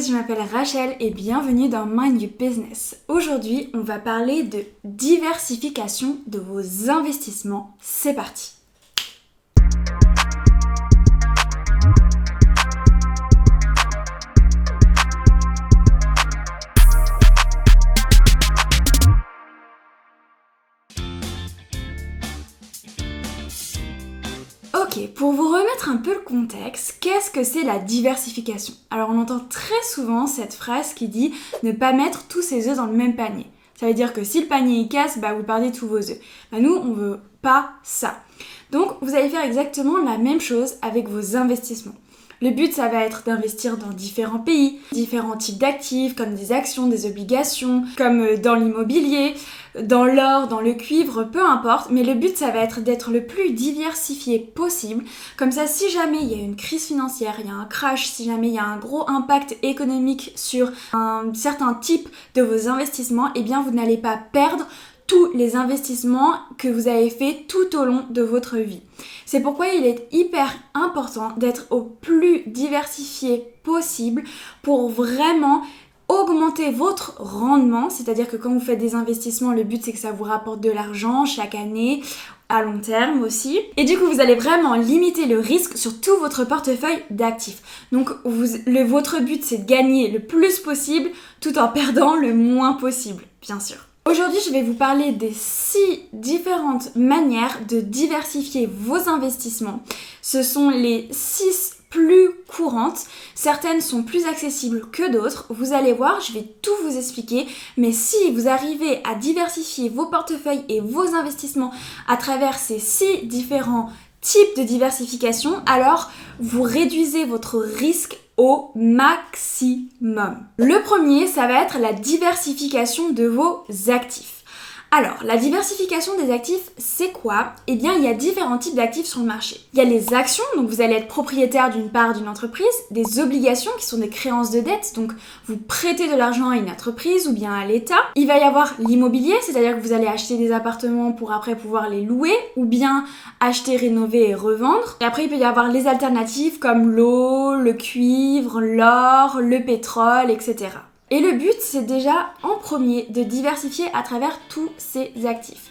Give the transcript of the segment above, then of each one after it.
tous, je m'appelle Rachel et bienvenue dans Mind Your Business. Aujourd'hui, on va parler de diversification de vos investissements. C'est parti! Ok, pour vous remettre un peu le contexte, qu'est-ce que c'est la diversification? Alors on entend très souvent cette phrase qui dit ne pas mettre tous ses œufs dans le même panier. Ça veut dire que si le panier il casse, vous perdez tous vos œufs. Nous, on veut pas ça. Donc vous allez faire exactement la même chose avec vos investissements. Le but, ça va être d'investir dans différents pays, différents types d'actifs, comme des actions, des obligations, comme dans l'immobilier, dans l'or, dans le cuivre, peu importe. Mais le but, ça va être d'être le plus diversifié possible. Comme ça, si jamais il y a une crise financière, il y a un crash, si jamais il y a un gros impact économique sur un certain type de vos investissements, eh bien, vous n'allez pas perdre tous les investissements que vous avez fait tout au long de votre vie. C'est pourquoi il est hyper important d'être au plus diversifié possible pour vraiment augmenter votre rendement, c'est-à-dire que quand vous faites des investissements, le but c'est que ça vous rapporte de l'argent chaque année, à long terme aussi. Et du coup, vous allez vraiment limiter le risque sur tout votre portefeuille d'actifs. Donc, votre but c'est de gagner le plus possible tout en perdant le moins possible, bien sûr. Aujourd'hui, je vais vous parler des 6 différentes manières de diversifier vos investissements. Ce sont les 6 plus courantes. Certaines sont plus accessibles que d'autres. Vous allez voir, je vais tout vous expliquer. Mais si vous arrivez à diversifier vos portefeuilles et vos investissements à travers ces 6 différents types de diversification, alors vous réduisez votre risque au maximum. Le premier, ça va être la diversification de vos actifs. Alors, la diversification des actifs, c'est quoi? Eh bien, il y a différents types d'actifs sur le marché. Il y a les actions, donc vous allez être propriétaire d'une part d'une entreprise, des obligations qui sont des créances de dette, donc vous prêtez de l'argent à une entreprise ou bien à l'État. Il va y avoir l'immobilier, c'est-à-dire que vous allez acheter des appartements pour après pouvoir les louer ou bien acheter, rénover et revendre. Et après, il peut y avoir les alternatives comme l'eau, le cuivre, l'or, le pétrole, etc. Et le but, c'est déjà en premier de diversifier à travers tous ces actifs.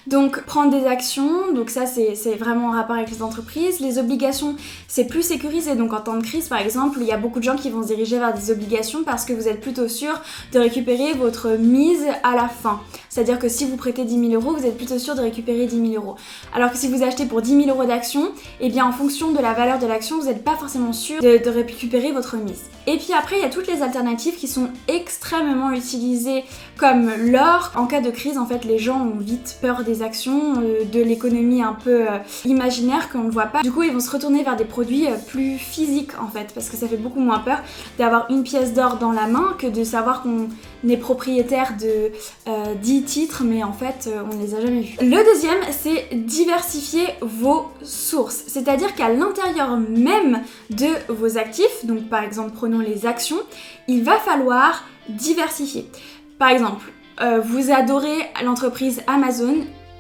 Donc prendre des actions, donc ça c'est vraiment en rapport avec les entreprises. Les obligations, c'est plus sécurisé, donc en temps de crise par exemple, il y a beaucoup de gens qui vont se diriger vers des obligations parce que vous êtes plutôt sûr de récupérer votre mise à la fin. C'est-à-dire que si vous prêtez 10 000 €, vous êtes plutôt sûr de récupérer 10 000 €. Alors que si vous achetez pour 10 000 € d'actions, eh bien en fonction de la valeur de l'action, vous n'êtes pas forcément sûr de récupérer votre mise. Et puis après, il y a toutes les alternatives qui sont extrêmement utilisées comme l'or. En cas de crise, en fait, les gens ont vite peur des actions, de l'économie un peu imaginaire qu'on ne voit pas. Du coup, ils vont se retourner vers des produits plus physiques en fait, parce que ça fait beaucoup moins peur d'avoir une pièce d'or dans la main que de savoir qu'on est propriétaire de 10 titres, mais en fait, on ne les a jamais vus. Le deuxième, c'est diversifier vos sources, c'est-à-dire qu'à l'intérieur même de vos actifs, donc par exemple, prenons les actions, il va falloir diversifier. Par exemple, vous adorez l'entreprise Amazon,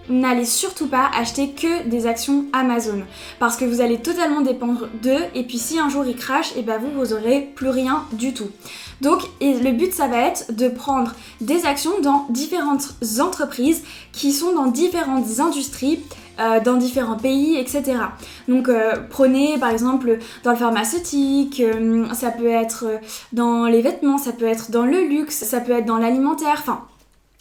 n'allez surtout pas acheter que des actions Amazon parce que vous allez totalement dépendre d'eux et puis si un jour ils crachent, et vous aurez plus rien du tout. Donc le but ça va être de prendre des actions dans différentes entreprises qui sont dans différentes industries, dans différents pays, etc. Donc prenez par exemple dans le pharmaceutique, ça peut être dans les vêtements, ça peut être dans le luxe, ça peut être dans l'alimentaire, enfin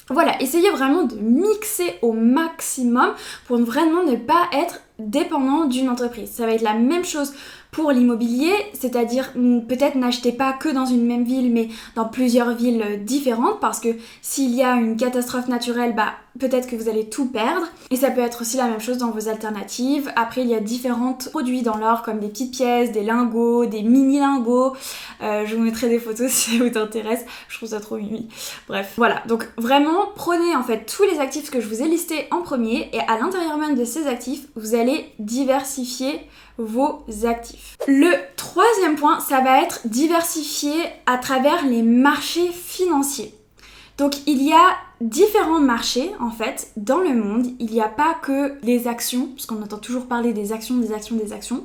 voilà, essayez vraiment de mixer au maximum pour vraiment ne pas être dépendant d'une entreprise. Ça va être la même chose pour l'immobilier, c'est-à-dire peut-être n'achetez pas que dans une même ville, mais dans plusieurs villes différentes, parce que s'il y a une catastrophe naturelle, peut-être que vous allez tout perdre. Et ça peut être aussi la même chose dans vos alternatives. Après, il y a différents produits dans l'or, comme des petites pièces, des lingots, des mini-lingots. Je vous mettrai des photos si ça vous intéresse. Je trouve ça trop mimi. Bref, voilà. Donc vraiment, prenez en fait tous les actifs que je vous ai listés en premier, et à l'intérieur même de ces actifs, vous allez diversifier vos actifs. Le troisième point, ça va être diversifier à travers les marchés financiers. Donc il y a différents marchés en fait dans le monde, il n'y a pas que les actions, parce qu'on entend toujours parler des actions, des actions, des actions.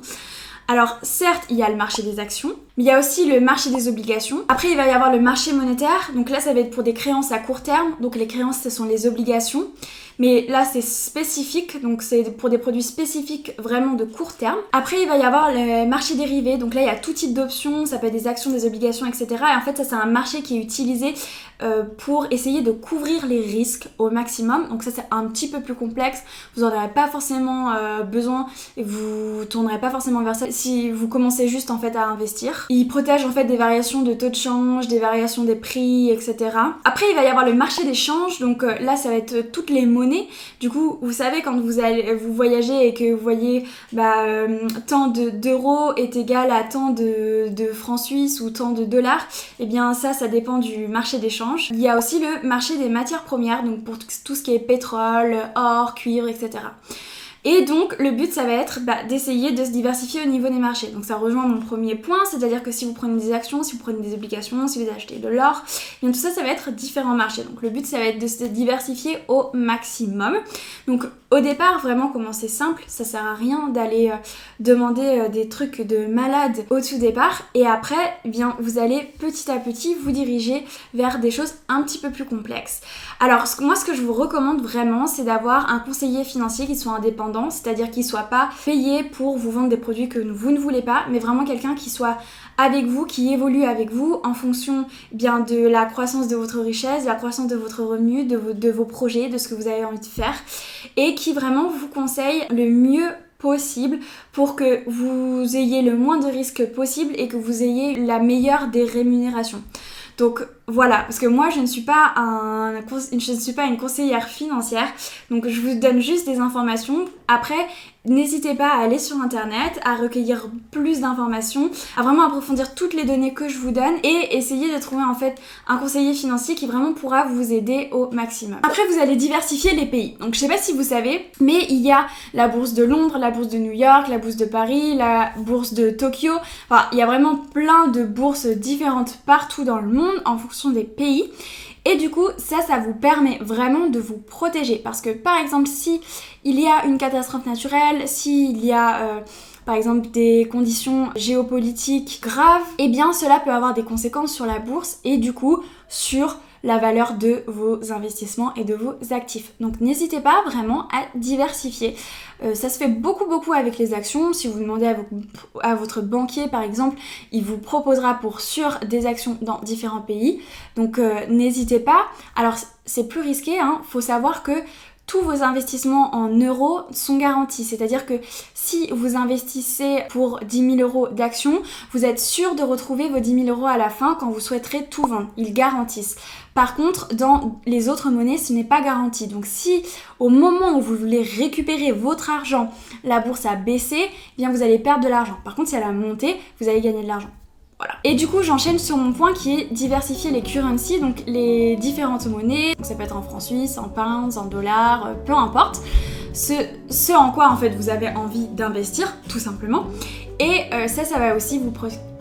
Alors certes, il y a le marché des actions, mais il y a aussi le marché des obligations. Après, il va y avoir le marché monétaire. Donc là, ça va être pour des créances à court terme. Donc les créances, ce sont les obligations. Mais là, c'est spécifique, donc c'est pour des produits spécifiques vraiment de court terme. Après, il va y avoir le marché dérivé. Donc là, il y a tout type d'options, ça peut être des actions, des obligations, etc. Et en fait, ça, c'est un marché qui est utilisé pour essayer de couvrir les risques au maximum. Donc ça, c'est un petit peu plus complexe. Vous n'en aurez pas forcément besoin et vous tournerez pas forcément vers ça si vous commencez juste en fait à investir. Il protège en fait des variations de taux de change, des variations des prix, etc. Après, il va y avoir le marché des changes. Donc là, ça va être toutes les monnaies. Du coup, vous savez, quand vous voyagez et que vous voyez tant d'euros est égal à tant de francs suisses ou tant de dollars, et bien ça dépend du marché d'échange. Il y a aussi le marché des matières premières, donc pour tout ce qui est pétrole, or, cuivre, etc. Et donc le but ça va être d'essayer de se diversifier au niveau des marchés. Donc ça rejoint mon premier point, c'est-à-dire que si vous prenez des actions, si vous prenez des obligations, si vous achetez de l'or, bien tout ça, ça va être différents marchés. Donc le but ça va être de se diversifier au maximum. Donc au départ, vraiment commencer simple, ça sert à rien d'aller demander des trucs de malade au tout départ. Et après, eh bien vous allez petit à petit vous diriger vers des choses un petit peu plus complexes. Alors moi ce que je vous recommande vraiment, c'est d'avoir un conseiller financier qui soit indépendant, c'est-à-dire qu'il ne soit pas payé pour vous vendre des produits que vous ne voulez pas, mais vraiment quelqu'un qui soit avec vous, qui évolue avec vous en fonction bien de la croissance de votre richesse, de la croissance de votre revenu, de vos projets, de ce que vous avez envie de faire, et qui vraiment vous conseille le mieux possible pour que vous ayez le moins de risques possible et que vous ayez la meilleure des rémunérations. Donc voilà, parce que moi je ne suis pas une conseillère financière, donc je vous donne juste des informations. Après, n'hésitez pas à aller sur internet, à recueillir plus d'informations, à vraiment approfondir toutes les données que je vous donne et essayer de trouver en fait un conseiller financier qui vraiment pourra vous aider au maximum. Après, vous allez diversifier les pays. Donc je sais pas si vous savez, mais il y a la bourse de Londres, la bourse de New York, la bourse de Paris, la bourse de Tokyo. Enfin, il y a vraiment plein de bourses différentes partout dans le monde en fonction des pays. Et du coup, ça vous permet vraiment de vous protéger. Parce que par exemple, si il y a une catastrophe naturelle, s'il y a par exemple des conditions géopolitiques graves, eh bien cela peut avoir des conséquences sur la bourse et du coup sur la valeur de vos investissements et de vos actifs. Donc n'hésitez pas vraiment à diversifier. Ça se fait beaucoup avec les actions. Si vous demandez à votre banquier par exemple, il vous proposera pour sûr des actions dans différents pays. Donc n'hésitez pas. Alors c'est plus risqué, hein. Faut savoir que tous vos investissements en euros sont garantis. C'est-à-dire que si vous investissez pour 10 000 euros d'actions, vous êtes sûr de retrouver vos 10 000 euros à la fin quand vous souhaiterez tout vendre. Ils garantissent. Par contre, dans les autres monnaies, ce n'est pas garanti. Donc si au moment où vous voulez récupérer votre argent, la bourse a baissé, eh bien vous allez perdre de l'argent. Par contre, si elle a monté, vous allez gagner de l'argent. Voilà. Et du coup, j'enchaîne sur mon point qui est diversifier les currencies, donc les différentes monnaies. Donc ça peut être en francs suisses, en pounds, en dollars, peu importe. Ce en quoi en fait vous avez envie d'investir, tout simplement. Et ça va aussi vous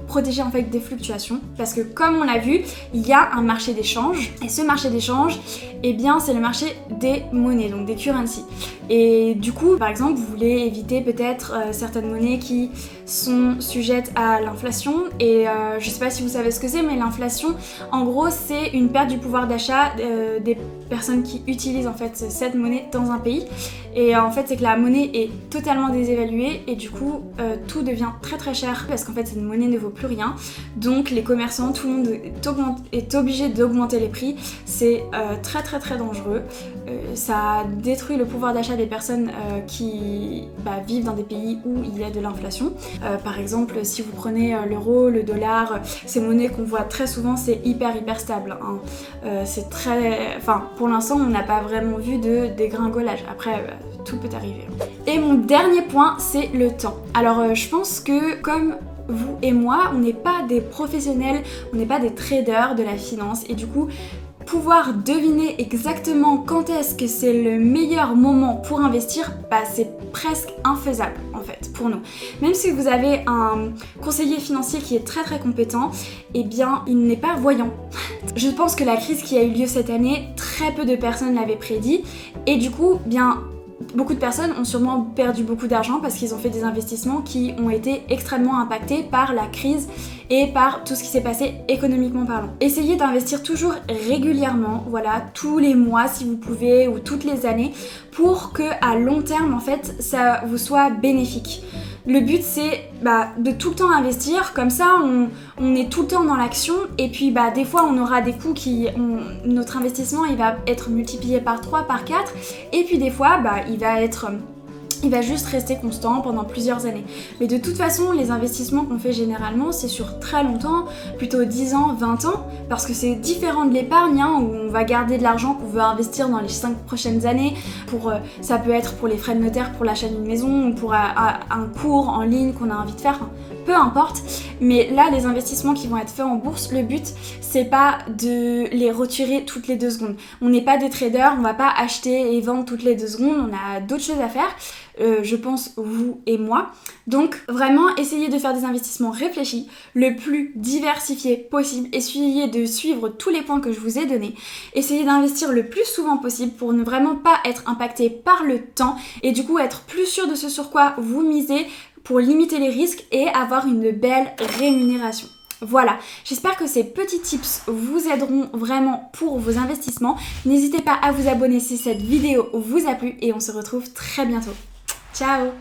protéger en fait des fluctuations, parce que comme on l'a vu, il y a un marché d'échange, et ce marché d'échange, eh bien c'est le marché des monnaies, donc des currencies. Et du coup, par exemple, vous voulez éviter peut-être certaines monnaies qui sont sujettes à l'inflation, et je sais pas si vous savez ce que c'est, mais l'inflation, en gros, c'est une perte du pouvoir d'achat des personnes qui utilisent en fait cette monnaie dans un pays. Et en fait, c'est que la monnaie est totalement désévaluée, et du coup, tout devient très cher, parce qu'en fait, cette monnaie ne vaut plus rien. Donc les commerçants, tout le monde est obligé d'augmenter les prix. C'est très dangereux. Ça détruit le pouvoir d'achat des personnes qui vivent dans des pays où il y a de l'inflation. Par exemple, si vous prenez l'euro, le dollar, ces monnaies qu'on voit très souvent, c'est hyper stable, hein. C'est pour l'instant, on n'a pas vraiment vu de dégringolage. Après, tout peut arriver. Et mon dernier point, c'est le temps. Alors, je pense que comme vous et moi, on n'est pas des professionnels, on n'est pas des traders de la finance, et du coup, pouvoir deviner exactement quand est-ce que c'est le meilleur moment pour investir, c'est presque infaisable en fait pour nous. Même si vous avez un conseiller financier qui est très compétent, eh bien il n'est pas voyant. Je pense que la crise qui a eu lieu cette année, très peu de personnes l'avaient prédit, et du coup, bien Beaucoup de personnes ont sûrement perdu beaucoup d'argent parce qu'ils ont fait des investissements qui ont été extrêmement impactés par la crise et par tout ce qui s'est passé économiquement parlant. Essayez d'investir toujours régulièrement, voilà, tous les mois si vous pouvez ou toutes les années pour que à long terme en fait ça vous soit bénéfique. Le but c'est de tout le temps investir, comme ça on est tout le temps dans l'action et puis des fois on aura des coûts notre investissement il va être multiplié par 3, par 4 et puis des fois il va juste rester constant pendant plusieurs années. Mais de toute façon, les investissements qu'on fait généralement, c'est sur très longtemps, plutôt 10 ans, 20 ans, parce que c'est différent de l'épargne, où on va garder de l'argent qu'on veut investir dans les 5 prochaines années. Ça peut être pour les frais de notaire, pour l'achat d'une maison, ou pour un cours en ligne qu'on a envie de faire, peu importe. Mais là, les investissements qui vont être faits en bourse, le but, c'est pas de les retirer toutes les 2 secondes. On n'est pas des traders, on va pas acheter et vendre toutes les 2 secondes, on a d'autres choses à faire. Je pense vous et moi. Donc vraiment essayez de faire des investissements réfléchis, le plus diversifiés possible. Essayez de suivre tous les points que je vous ai donnés. Essayez d'investir le plus souvent possible pour ne vraiment pas être impacté par le temps et du coup être plus sûr de ce sur quoi vous misez pour limiter les risques et avoir une belle rémunération. Voilà, j'espère que ces petits tips vous aideront vraiment pour vos investissements. N'hésitez pas à vous abonner si cette vidéo vous a plu et on se retrouve très bientôt. Ciao!